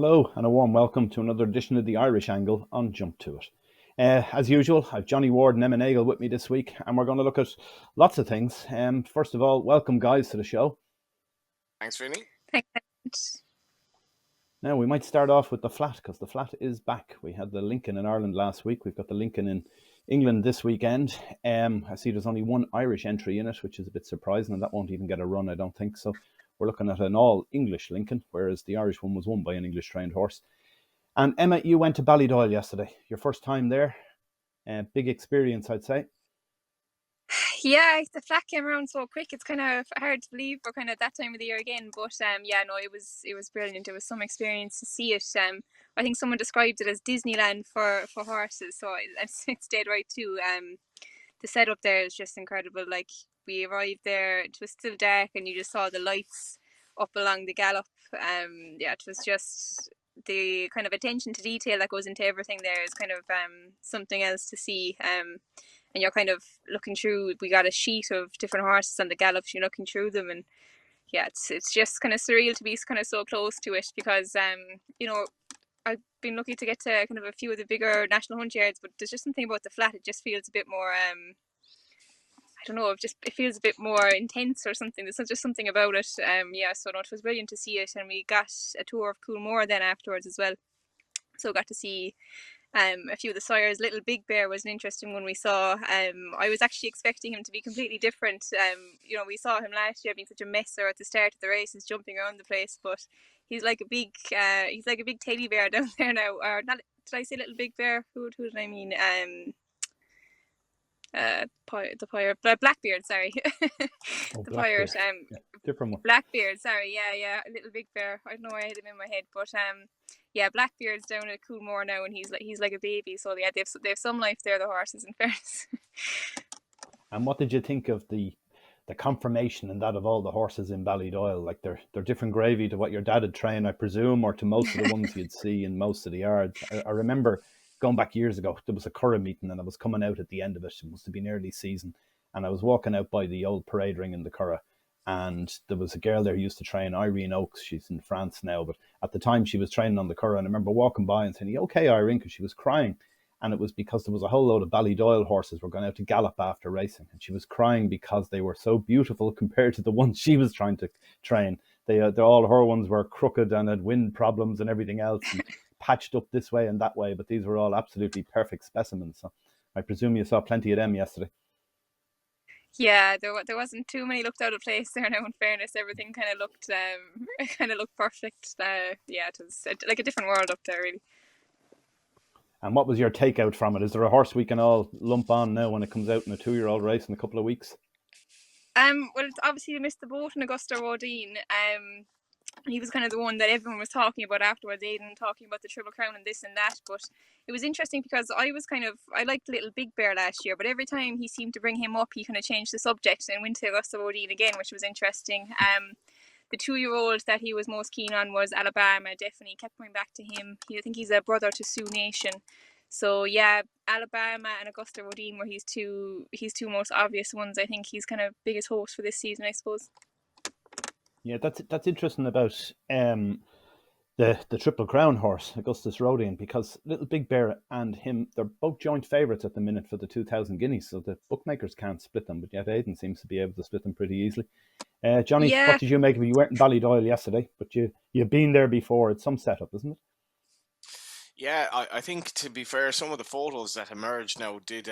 Hello and a warm welcome to another edition of the Irish Angle on Jump to It. As usual, I've Johnny Ward and Emma Nagle with me this week, and we're going to look at lots of things. First of all, welcome guys to the show. Thanks, Vinny. Thanks. Now, we might start off with the flat, because the flat is back. We had the Lincoln in Ireland last week. We've got the Lincoln in England this weekend. I see there's only one Irish entry in it, which is a bit surprising, and that won't even get a run, I don't think. So we're looking at an all-English Lincoln, whereas the Irish one was won by an English-trained horse. And Emma, you went to Ballydoyle yesterday. Your first time there. Big experience, I'd say. Yeah, the flat came around so quick. It's kind of hard to believe for kind of that time of the year again. But it was brilliant. It was some experience to see it. I think someone described it as Disneyland for horses, so it stayed right too. The setup there is just incredible. Like, we arrived there, it was still dark, and you just saw the lights up along the gallop. It was just the kind of attention to detail that goes into everything there is kind of something else to see. And you're kind of looking through. We got a sheet of different horses on the gallops. You're looking through them, and it's just kind of surreal to be kind of so close to it because I've been lucky to get to kind of a few of the bigger national hunt yards, but there's just something about the flat. It just feels a bit more. I don't know. It feels a bit more intense or something. There's just something about it. So no, it was brilliant to see it, and we got a tour of Coolmore then afterwards as well. So got to see a few of the sires. Little Big Bear was an interesting one we saw. I was actually expecting him to be completely different. We saw him last year being such a messer at the start of the races, jumping around the place, but he's like a big teddy bear down there now. Or not? Did I say Little Big Bear? Who did I mean? Blackbeard, sorry. The pirate. Different one. Blackbeard, sorry, yeah. Little Big Bear. I don't know why I had him in my head, but Blackbeard's down at Coolmore now, and he's like a baby. So yeah, they have some life there, the horses, in fairness. And what did you think of the conformation and that of all the horses in Ballydoyle? Like, they're different gravy to what your dad had trained, I presume, or to most of the ones you'd see in most of the yards. I remember going back years ago, there was a Curragh meeting, and I was coming out at the end of it. It must have been early season, and I was walking out by the old parade ring in the Curragh, and there was a girl there who used to train, Irene Oakes. She's in France now, but at the time she was training on the Curragh, and I remember walking by and saying, "You okay, Irene?" Because she was crying. And it was because there was a whole load of Ballydoyle horses were going out to gallop after racing. And she was crying because they were so beautiful compared to the ones she was trying to train. All her ones were crooked and had wind problems and everything else, and patched up this way and that way. But these were all absolutely perfect specimens. So I presume you saw plenty of them yesterday. Yeah, there wasn't too many looked out of place there now, in fairness. Everything kind of looked perfect. It was like a different world up there, really. And what was your takeout from it? Is there a horse we can all lump on now when it comes out in a 2-year-old race in a couple of weeks? Well, obviously we missed the boat in Augusta Rodine. He was kind of the one that everyone was talking about afterwards, Aidan talking about the Triple Crown and this and that. But it was interesting because I liked Little Big Bear last year, but every time he seemed to bring him up, he kind of changed the subject and went to Augusta Rodine again, which was interesting. The 2-year-old that he was most keen on was Alabama. Definitely kept coming back to him. I think he's a brother to Sioux Nation. So yeah, Alabama and Augusta Rodine were his two most obvious ones. I think he's kind of biggest horse for this season, I suppose. Yeah, that's interesting about the Triple Crown horse, Augustus Rodine, because Little Big Bear and him, they're both joint favourites at the minute for the 2,000 guineas, so the bookmakers can't split them, but yet Aidan seems to be able to split them pretty easily. Johnny, What did you make of it? You weren't in Ballydoyle yesterday, but you've been there before. It's some setup, isn't it? Yeah, I think, to be fair, some of the photos that emerged now did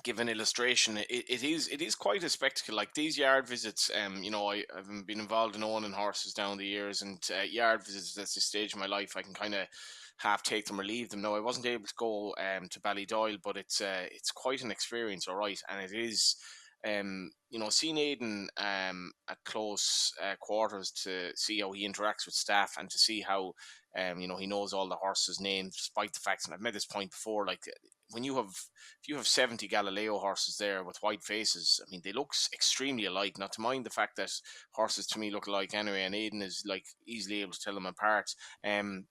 give an illustration. It is quite a spectacle. Like, these yard visits, I've been involved in owning horses down the years, and yard visits at this stage of my life, I can kind of half take them or leave them. Now, I wasn't able to go to Ballydoyle, but it's quite an experience, all right, and it is. Seeing Aidan at close quarters, to see how he interacts with staff and to see how he knows all the horses' names, despite the fact, and I've made this point before, like, if you have 70 Galileo horses there with white faces, I mean, they look extremely alike. Not to mind the fact that horses to me look alike anyway, and Aidan is like easily able to tell them apart. And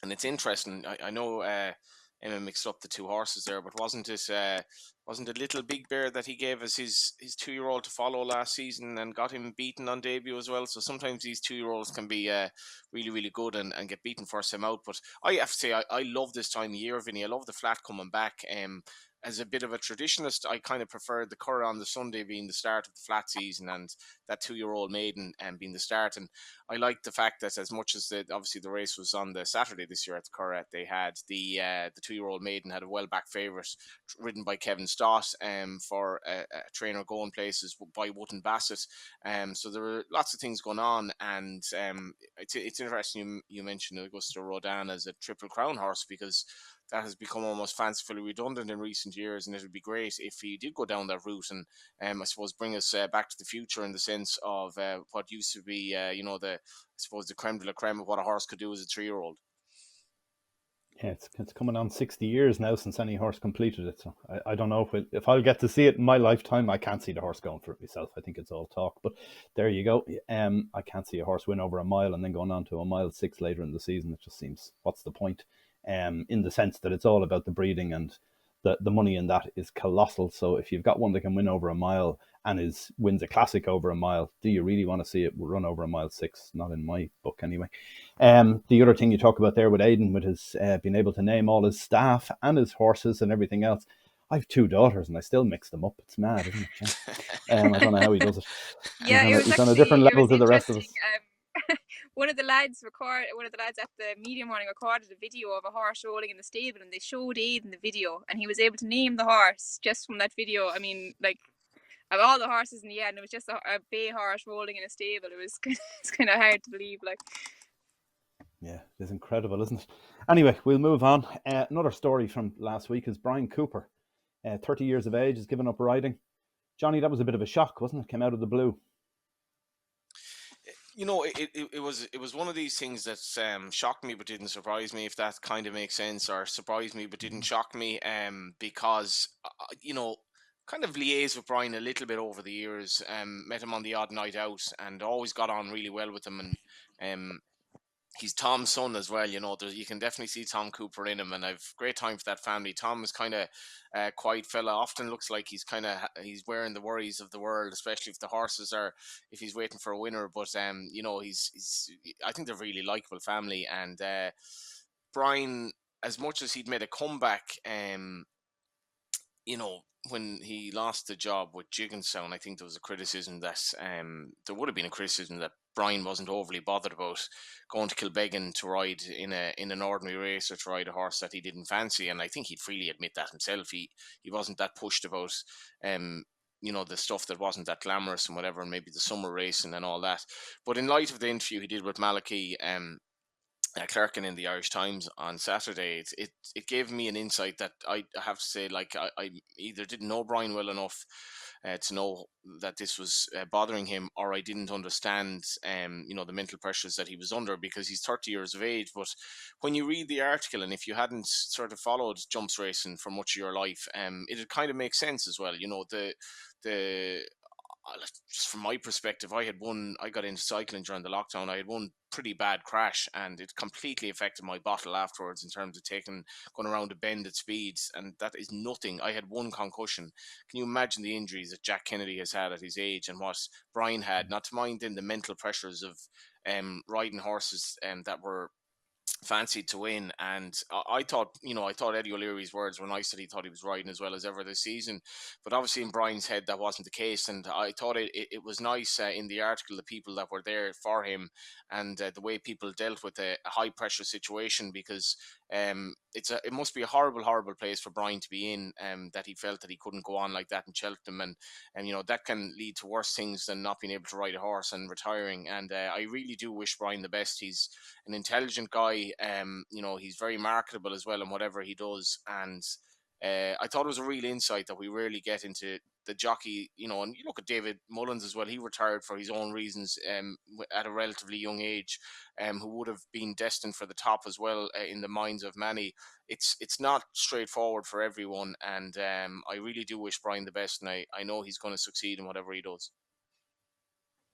it's interesting. I know Emma mixed up the two horses there, but wasn't it Little Big Bear that he gave us his 2-year-old to follow last season and got him beaten on debut as well? So sometimes these 2-year-olds can be really, really good and get beaten first time out. But I have to say, I love this time of year, Vinny. I love the flat coming back. As a bit of a traditionalist, I kind of prefer the Curragh on the Sunday being the start of the flat season and that 2-year-old maiden being the start. And I like the fact that as much as obviously the race was on the Saturday this year at the Curragh, they had the 2-year-old maiden had a well back favourite ridden by Kevin Stott for a trainer going places by Wootton Bassett. So there were lots of things going on, and it's interesting you mentioned Augusto Rodin as a Triple Crown horse, because that has become almost fancifully redundant in recent years, and it would be great if he did go down that route and I suppose bring us back to the future in the sense of what used to be the creme de la creme of what a horse could do as a 3-year-old. Yeah, it's coming on 60 years now since any horse completed it. So I don't know if I'll get to see it in my lifetime. I can't see the horse going for it myself. I think it's all talk. But there you go. I can't see a horse win over a mile and then going on to a mile 6 later in the season. It just seems, what's the point? In the sense that it's all about the breeding, and the money in that is colossal. So if you've got one that can win over a mile and wins a classic over a mile, do you really want to see it run over a mile 6? Not in my book anyway. The other thing you talk about there with Aidan, with his being able to name all his staff and his horses and everything else. I have 2 daughters and I still mix them up. It's mad, isn't it? I don't know how he does it. Yeah, he's on a different level to the rest of us. One of the lads at the media morning recorded a video of a horse rolling in the stable, and they showed Aidan the video, and he was able to name the horse just from that video. I mean, like, of all the horses in the end, it was just a bay horse rolling in a stable. It's kind of hard to believe, like. Yeah, it's incredible, isn't it? Anyway, we'll move on. Another story from last week is Bryan Cooper, 30 years of age, has given up riding. Johnny, that was a bit of a shock, wasn't it? Came out of the blue. It was one of these things that shocked me but didn't surprise me, if that kind of makes sense, or surprised me but didn't shock me, because kind of liaised with Bryan a little bit over the years, met him on the odd night out and always got on really well with him, and he's Tom's son as well. You can definitely see Tom Cooper in him, and I've great time for that family. Tom is kind of a quiet fella. Often looks like he's wearing the worries of the world, especially if he's waiting for a winner. But he's I think they're a really likable family. And Bryan, as much as he'd made a comeback, when he lost the job with Jigginstown, I think there was a criticism that there would have been a criticism that Bryan wasn't overly bothered about going to Kilbeggan to ride in an ordinary race, or to ride a horse that he didn't fancy. And I think he'd freely admit that himself. He wasn't that pushed about the stuff that wasn't that glamorous and whatever, and maybe the summer racing and all that. But in light of the interview he did with Malachy Clerkin in the Irish Times on Saturday, it gave me an insight that I have to say, like, I either didn't know Bryan well enough to know that this was bothering him, or I didn't understand the mental pressures that he was under, because he's 30 years of age. But when you read the article, and if you hadn't sort of followed jumps racing for much of your life, it kind of makes sense as well. The just from my perspective, I got into cycling during the lockdown. I had one pretty bad crash, and it completely affected my bottle afterwards in terms of going around a bend at speeds, and that is nothing. I had one concussion. Can you imagine the injuries that Jack Kennedy has had at his age, and what Bryan had? Not to mind then the mental pressures of riding horses that were fancied to win. And I thought Eddie O'Leary's words were nice, that he thought he was riding as well as ever this season, but obviously in Bryan's head that wasn't the case. And I thought it was nice in the article, the people that were there for him, and the way people dealt with a high pressure situation, because it must be a horrible place for Bryan to be in, that he felt that he couldn't go on like that in Cheltenham, and that can lead to worse things than not being able to ride a horse and retiring. And I really do wish Bryan the best. He's an intelligent guy. He's very marketable as well in whatever he does. And I thought it was a real insight that we rarely get into the jockey, and you look at David Mullins as well. He retired for his own reasons at a relatively young age, who would have been destined for the top as well in the minds of many. It's not straightforward for everyone, and I really do wish Bryan the best, and I know he's going to succeed in whatever he does.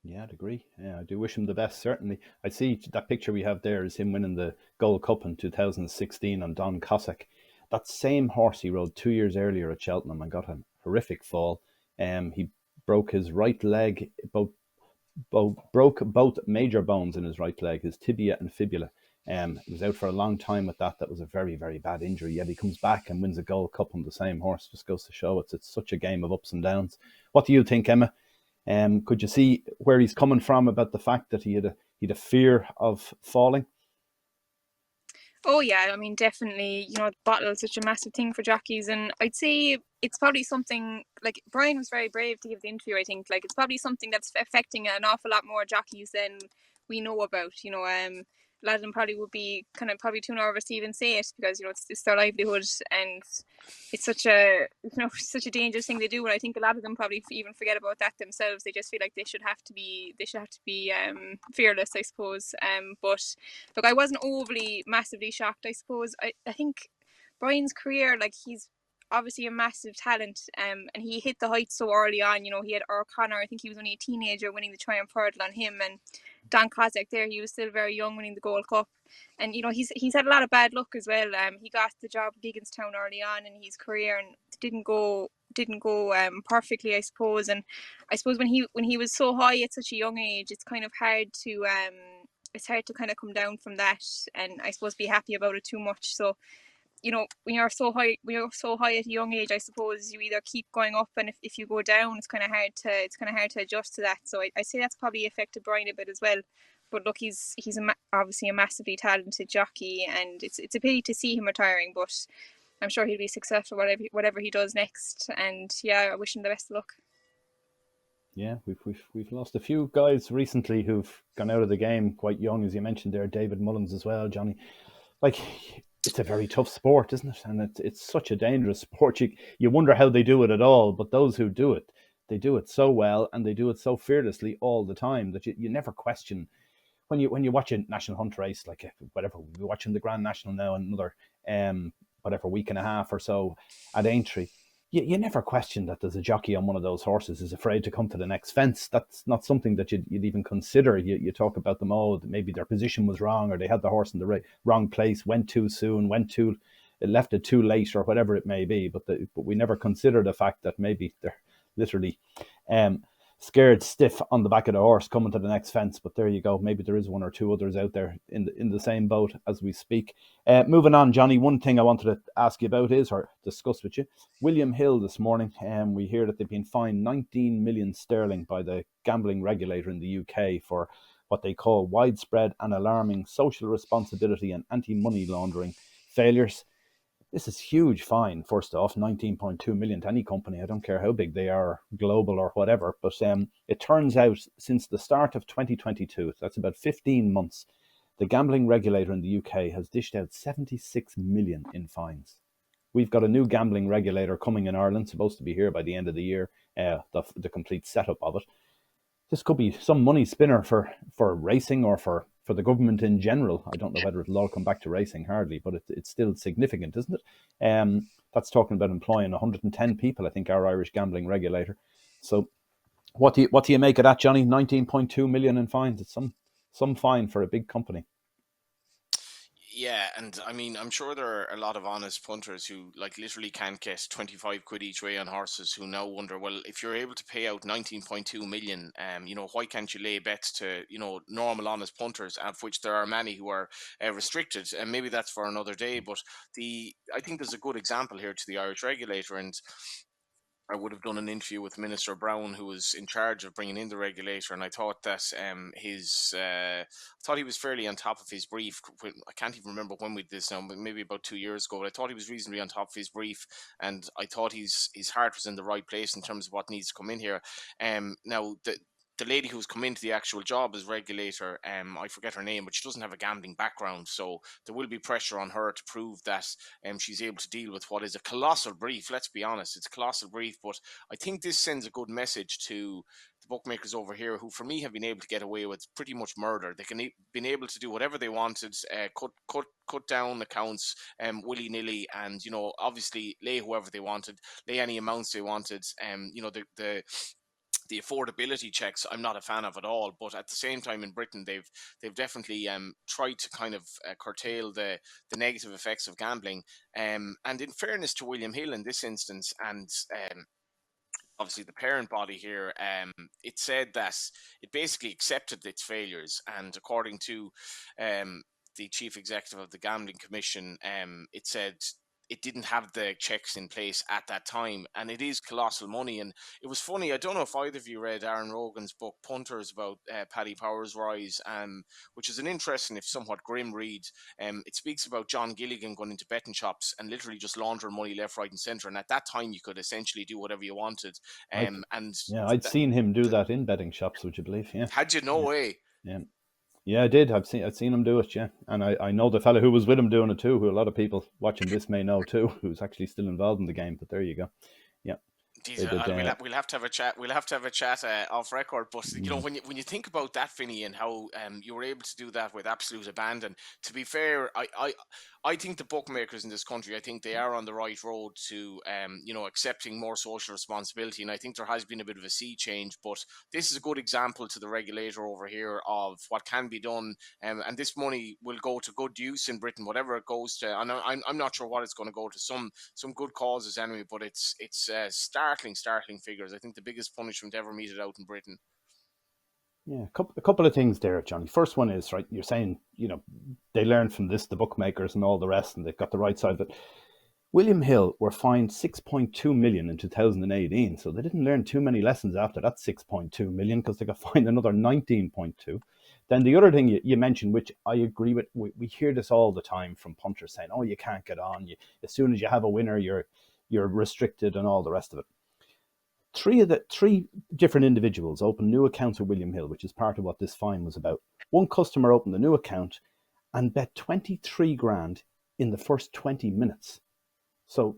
Yeah, I'd agree. Yeah, I do wish him the best, certainly. I see that picture we have there is him winning the Gold Cup in 2016 on Don Cossack. that same horse he rode 2 years earlier at Cheltenham and got a horrific fall. He broke his right leg, broke both major bones in his right leg, his tibia and fibula. He was out for a long time with that. That was a very, very bad injury. Yet he comes back and wins a Gold Cup on the same horse. Just goes to show it's such a game of ups and downs. What do you think, Emma? Could you see where he's coming from about the fact that he had a fear of falling? Oh yeah, I mean definitely, the bottle is such a massive thing for jockeys, and I'd say it's probably something like Bryan was very brave to give the interview. I think like it's probably something that's affecting an awful lot more jockeys than we know about. A lot of them probably would be kind of probably too nervous to even say it because it's their livelihood, and it's such a such a dangerous thing to do. And I think a lot of them probably even forget about that themselves. They just feel like they should have to be fearless, I suppose. But look, I wasn't overly massively shocked. I suppose I think Bryan's career, like he's obviously a massive talent, and he hit the heights so early on. He had O'Connor. I think he was only a teenager winning the Triumph Hurdle on him, and Don Kozak there, he was still very young winning the Gold Cup. And he's had a lot of bad luck as well. He got the job at Gigginstown early on in his career and didn't go perfectly, I suppose. And I suppose when he was so high at such a young age, it's kind of hard to kind of come down from that, and I suppose be happy about it too much. So when you're so high at a young age, I suppose you either keep going up, and if you go down, it's kind of hard to adjust to that. So I say that's probably affected Bryan a bit as well. But look, he's obviously a massively talented jockey, and it's a pity to see him retiring. But I'm sure he'll be successful whatever he does next. And yeah, I wish him the best of luck. Yeah, we've lost a few guys recently who've gone out of the game quite young, as you mentioned there, David Mullins as well, Johnny. Like, it's a very tough sport, isn't it? And it's such a dangerous sport. You wonder how they do it at all, but those who do it, they do it so well and they do it so fearlessly all the time that you never question. When you watch a national hunt race, like whatever, we're watching the Grand National now, another whatever week and a half or so at Aintree, you never question that there's a jockey on one of those horses is afraid to come to the next fence. That's not something that you'd even consider. You talk about them, maybe their position was wrong, or they had the horse in the wrong place, went too soon, left it too late, or whatever it may be. But we never consider the fact that maybe they're literally scared stiff on the back of the horse coming to the next fence. But there you go. Maybe there is one or two others out there in the same boat as we speak. Moving on, Johnny, one thing I wanted to ask you about or discuss with you. William Hill this morning, we hear that they've been fined 19 million sterling by the gambling regulator in the UK for what they call widespread and alarming social responsibility and anti-money laundering failures. This is huge fine, first off, 19.2 million to any company. I don't care how big they are, global or whatever. But it turns out since the start of 2022, that's about 15 months, the gambling regulator in the UK has dished out 76 million in fines. We've got a new gambling regulator coming in Ireland, supposed to be here by the end of the year, the complete setup of it. This could be some money spinner for racing or for the government in general. I don't know whether it'll all come back to racing, hardly, but it's still significant, isn't it? That's talking about employing 110 people, I think, our Irish gambling regulator. So what do you make of that, Johnny? 19.2 million in fines. It's some fine for a big company. Yeah, and I mean, I'm sure there are a lot of honest punters who like literally can't get 25 quid each way on horses who now wonder, well, if you're able to pay out 19.2 million, why can't you lay bets to, normal honest punters, of which there are many who are restricted, and maybe that's for another day. But I think there's a good example here to the Irish regulator, and I would have done an interview with Minister Brown, who was in charge of bringing in the regulator, and I thought that I thought he was fairly on top of his brief. I can't even remember when we did this now, but maybe about 2 years ago. But I thought he was reasonably on top of his brief, and I thought his heart was in the right place in terms of what needs to come in here. Now the lady who's come into the actual job as regulator, I forget her name, but she doesn't have a gambling background, so there will be pressure on her to prove that she's able to deal with what is a colossal brief. Let's be honest, it's a colossal brief, but I think this sends a good message to the bookmakers over here, who for me have been able to get away with pretty much murder. They can been able to do whatever they wanted, cut down accounts willy nilly, and obviously lay whoever they wanted, lay any amounts they wanted. the affordability checks I'm not a fan of at all, but at the same time in Britain they've definitely tried to kind of curtail the negative effects of gambling. And in fairness to William Hill in this instance, and obviously the parent body here, it said that it basically accepted its failures, and according to the chief executive of the Gambling Commission, it said it didn't have the checks in place at that time, and it is colossal money. And it was funny, I don't know if either of you read Aaron Rogan's book Punters about Paddy Power's rise, which is an interesting if somewhat grim read. It speaks about John Gilligan going into betting shops and literally just laundering money left, right and centre, and at that time you could essentially do whatever you wanted. I'd seen him do that in betting shops, would you believe? Yeah. Had you? No way. Yeah. Yeah, I did. I've seen him do it, yeah. And I know the fella who was with him doing it too, who a lot of people watching this may know too, who's actually still involved in the game. But there you go. Yeah. We'll have to have a chat. We'll have to have a chat off record. But you know, when you think about that, Finney, and how you were able to do that with absolute abandon. To be fair, I think the bookmakers in this country, I think they are on the right road to accepting more social responsibility. And I think there has been a bit of a sea change. But this is a good example to the regulator over here of what can be done. And this money will go to good use in Britain, whatever it goes to. And I'm not sure what it's going to go to. Some good causes anyway. But it's startling figures. I think the biggest punishment ever meted out in Britain. Yeah, a couple of things there, Johnny. First one is, right, you're saying, they learned from this, the bookmakers and all the rest, and they've got the right side of it. William Hill were fined 6.2 million in 2018, so they didn't learn too many lessons after that 6.2 million, because they got fined another 19.2. Then the other thing you mentioned, which I agree with, we hear this all the time from punters saying, oh, you can't get on. As soon as you have a winner, you're restricted and all the rest of it. Three different individuals opened new accounts with William Hill, which is part of what this fine was about. One customer opened a new account and bet 23 grand in the first 20 minutes. So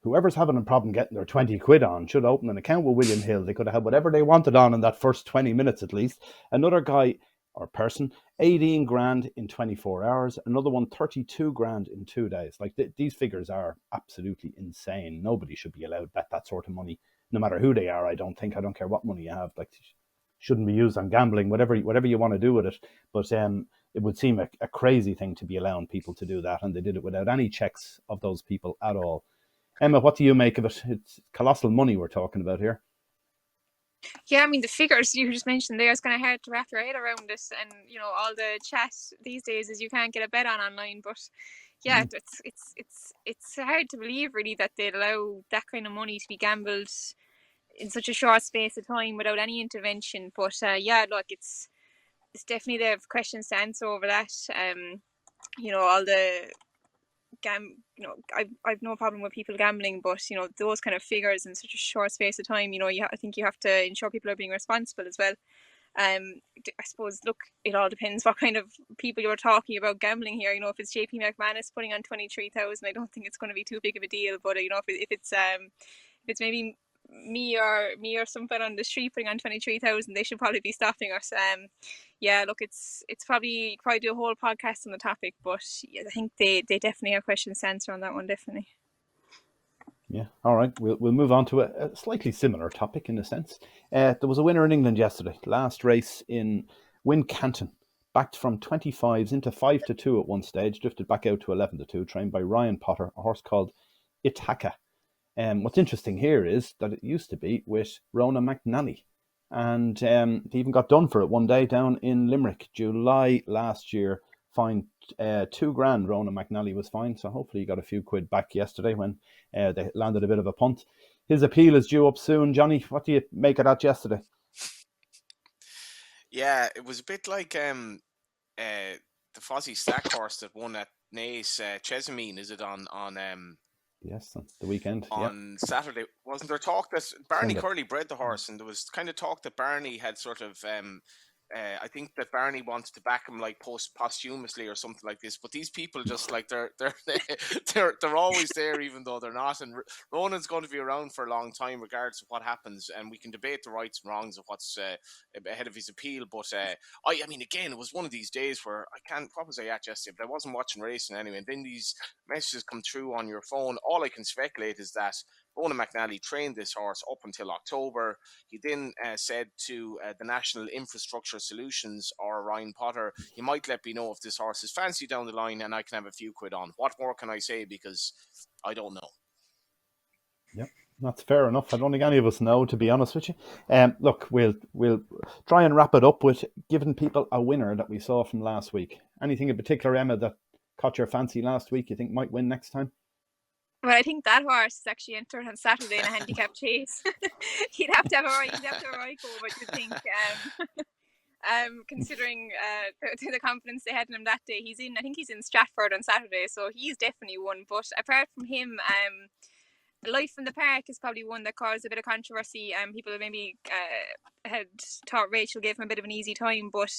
whoever's having a problem getting their 20 quid on should open an account with William Hill. They could have had whatever they wanted on in that first 20 minutes at least. Another guy or person, 18 grand in 24 hours. Another one, 32 grand in 2 days. Like these figures are absolutely insane. Nobody should be allowed to bet that sort of money, no matter who they are. I don't care what money you have. Like, shouldn't be used on gambling, whatever you want to do with it. But it would seem a crazy thing to be allowing people to do that, and they did it without any checks of those people at all. Emma, what do you make of it? It's colossal money we're talking about here. Yeah, I mean, the figures you just mentioned there, it's kind of hard to wrap your head around this. And, all the chat these days is you can't get a bet on online. But yeah, it's hard to believe really that they'd allow that kind of money to be gambled in such a short space of time without any intervention. But look, it's definitely they have questions to answer over that. All the I've no problem with people gambling, but those kind of figures in such a short space of time, I think you have to ensure people are being responsible as well. I suppose, look, it all depends what kind of people you're talking about gambling here. If it's JP McManus putting on 23,000, I don't think it's going to be too big of a deal. But if it's maybe me or something on the street putting on 23,000, they should probably be stopping us. Look, it's probably do a whole podcast on the topic, but I think they definitely have questions to answer on that one, definitely. Yeah, all right. We'll move on to a slightly similar topic in a sense. There was a winner in England yesterday. Last race in Wincanton, backed from 25s into 5-2 at one stage, drifted back out to 11-2, trained by Ryan Potter, a horse called Ithaca. What's interesting here is that it used to be with Rona McNally, and he even got done for it one day down in Limerick, July last year. Fined $2 grand. Rona McNally was fined, so hopefully he got a few quid back yesterday when they landed a bit of a punt. His appeal is due up soon. Johnny, what do you make of that yesterday? Yeah, it was a bit like the Fozzie Stack horse that won at Naas, Chesamine. Is it on Yes, on the weekend. On Saturday? Wasn't there talk that Barney Curley bred the horse, and there was kind of talk that Barney had sort of I think that Barney wanted to back him like posthumously or something like this. But these people just like they're always there even though they're not. And Ronan's going to be around for a long time regardless of what happens. And we can debate the rights and wrongs of what's ahead of his appeal. But I mean, again, it was one of these days where what was I at yesterday? But I wasn't watching racing anyway. And then these messages come through on your phone. All I can speculate is that Owen McNally trained this horse up until October. He then said to the National Infrastructure Solutions, or Ryan Potter, he might let me know if this horse is fancy down the line and I can have a few quid on. What more can I say? Because I don't know. Yep, that's fair enough. I don't think any of us know, to be honest with you. Look, we'll try and wrap it up with giving people a winner that we saw from last week. Anything in particular, Emma, that caught your fancy last week you think might win next time? Well, I think that horse is actually entered on Saturday in a handicap chase. He'd have to have a right go, but you think, considering the confidence they had in him that day, I think he's in Stratford on Saturday, so he's definitely one. But apart from him, Life in the Park is probably one that caused a bit of controversy. People maybe had thought Rachel gave him a bit of an easy time, but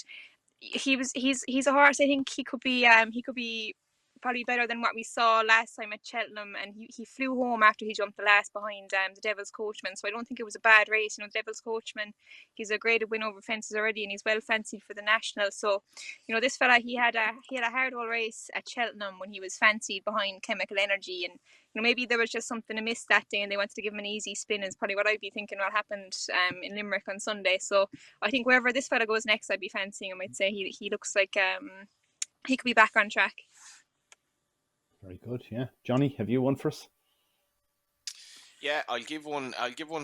he's a horse. I think he could be probably better than what we saw last time at Cheltenham, and he flew home after he jumped the last behind the Devil's Coachman, so I don't think it was a bad race. The Devil's Coachman, he's a graded win over fences already, and he's well fancied for the National. So this fella, he had a hard all race at Cheltenham when he was fancied behind Chemical Energy, and maybe there was just something amiss that day and they wanted to give him an easy spin, is probably what I'd be thinking what happened in Limerick on Sunday. So I think wherever this fella goes next, I'd be fancying him. I'd say he looks like he could be back on track. Very good, yeah. Johnny, have you one for us? Yeah, I'll give one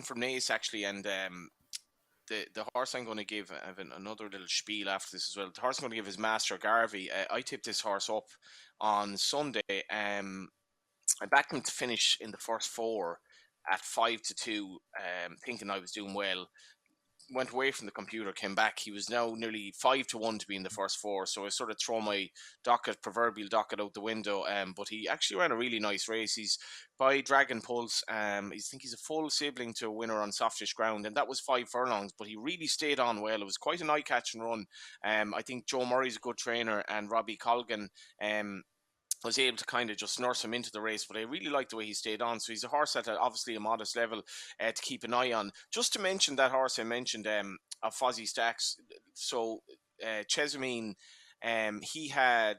from Nace, actually, and the horse I'm going to give, I have another little spiel after this as well. The horse I'm going to give is Master Garvey. I tipped this horse up on Sunday. I backed him to finish in the first four at 5-2, thinking I was doing well. Went away from the computer, came back. He was now nearly 5-1 to be in the first four. So I sort of throw my proverbial docket out the window. But he actually ran a really nice race. He's by Dragon Pulse. I think he's a full sibling to a winner on softish ground, and that was 5 furlongs. But he really stayed on well. It was quite an eye-catching run. I think Joe Murray's a good trainer, and Robbie Colgan was able to kind of just nurse him into the race, but I really like the way he stayed on. So he's a horse at obviously a modest level to keep an eye on. Just to mention that horse I mentioned of Fozzie Stacks. So Chesamine, he had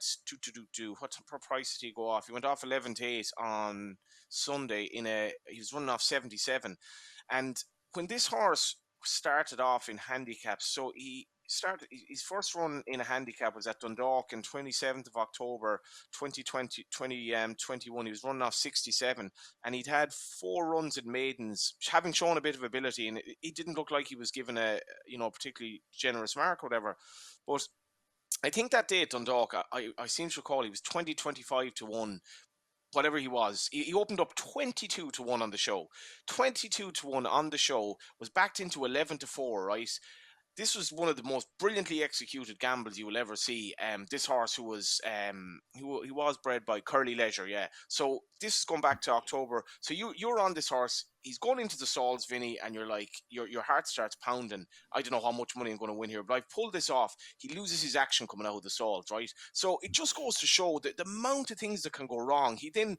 what price did he go off? He went off 11-8 on Sunday he was running off 77, and when this horse started off in handicaps, so he started his first run in a handicap was at Dundalk on 27th of October 2021. He was running off 67, and he'd had 4 runs in maidens, having shown a bit of ability, and it didn't look like he was given a particularly generous mark or whatever. But I think that day at Dundalk, I seem to recall he was 25-1. Whatever he was, he opened up 22-1 on the show. 22-1 on the show, was backed into 11-4, right? This was one of the most brilliantly executed gambles you will ever see. This horse who was he was bred by Curly Leisure, yeah. So this is going back to October. So you're on this horse. He's going into the stalls, Vinny, and you're like, your heart starts pounding. I don't know how much money I'm going to win here, but I've pulled this off. He loses his action coming out of the stalls, right? So it just goes to show that the amount of things that can go wrong. He then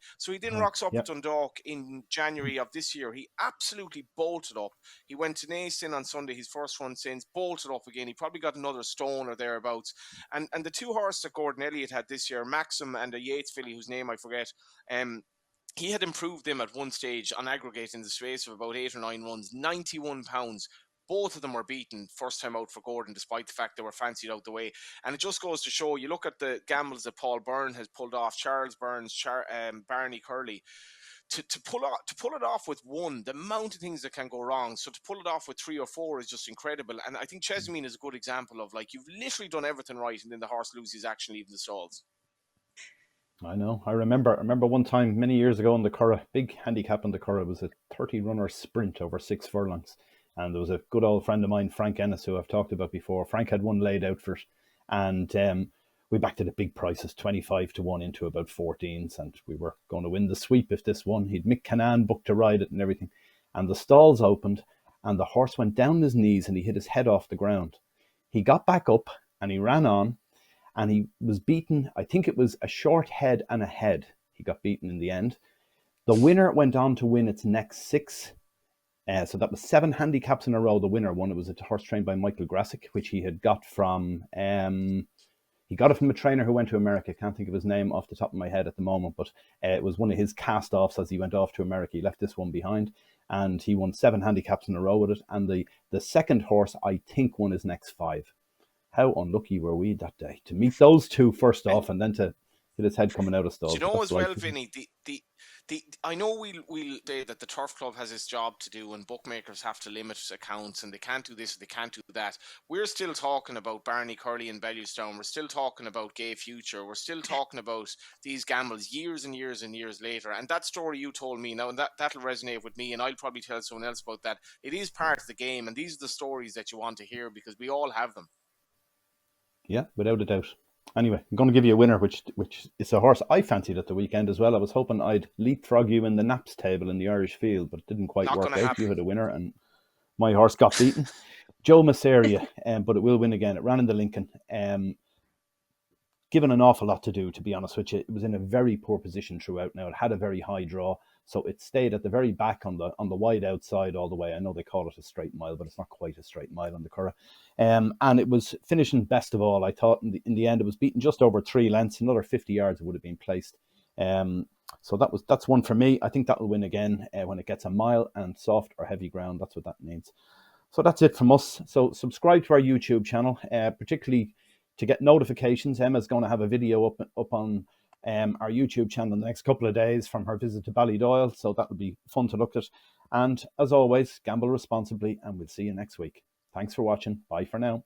rocks up at Dundalk in January of this year. He absolutely bolted up. He went to Nason on Sunday, his first run since, bolted up again. He probably got another stone or thereabouts. And the 2 horses that Gordon Elliott had this year, Maxim and a Yates filly whose name I forget, he had improved them at one stage on aggregate in the space of about 8 or 9 runs, £91. Both of them were beaten first time out for Gordon, despite the fact they were fancied out the way. And it just goes to show, you look at the gambles that Paul Byrne has pulled off, Charles Burns, Barney Curley, to pull it off with one, the amount of things that can go wrong. So to pull it off with 3 or 4 is just incredible. And I think Chesamine is a good example of, like, you've literally done everything right, and then the horse loses action leaving the stalls. I know. I remember one time many years ago in the Curragh, big handicap in the Curragh, was a 30-runner sprint over 6 furlongs. And there was a good old friend of mine, Frank Ennis, who I've talked about before. Frank had one laid out for it. And we backed it at big prices, 25-1 into about 14s. And we were going to win the sweep if this won. He'd Mick Canaan booked to ride it and everything. And the stalls opened and the horse went down his knees and he hit his head off the ground. He got back up and he ran on. And he was beaten. I think it was a short head and a head. He got beaten in the end. The winner went on to win its next 6. So that was 7 handicaps in a row. The winner won. It was a horse trained by Michael Grassick, which he had got from He got it from a trainer who went to America. Can't think of his name off the top of my head at the moment, but it was one of his cast-offs as he went off to America. He left this one behind, and he won 7 handicaps in a row with it. And the second horse, I think, won his next 5. How unlucky were we that day to meet those two first off, and then to hit his head coming out of stalls. Do you know as well, Vinny, I know we'll say that the Turf Club has its job to do and bookmakers have to limit accounts and they can't do this, they can't do that. We're still talking about Barney Curley and Bellewstown. We're still talking about Gay Future. We're still talking about these gambles years and years and years later. And that story you told me now, and that'll resonate with me, and I'll probably tell someone else about that. It is part of the game, and these are the stories that you want to hear because we all have them. Yeah, without a doubt. Anyway, I'm going to give you a winner, which is a horse I fancied at the weekend as well. I was hoping I'd leapfrog you in the naps table in the Irish field, but it didn't quite work out. Happen. You had a winner, and my horse got beaten. Joe Masseria, but it will win again. It ran in the Lincoln. Given an awful lot to do, to be honest with you. It was in a very poor position throughout. Now, it had a very high draw, so it stayed at the very back on the wide outside all the way. I know they call it a straight mile, but it's not quite a straight mile on the Curragh. And it was finishing best of all. I thought in the end it was beaten just over 3 lengths. Another 50 yards it would have been placed. So that's one for me. I think that will win again when it gets a mile and soft or heavy ground. That's what that means. So that's it from us. So subscribe to our YouTube channel, particularly to get notifications. Emma's going to have a video up on our YouTube channel in the next couple of days from her visit to Ballydoyle. So that will be fun to look at. And as always, gamble responsibly, and we'll see you next week. Thanks for watching. Bye for now.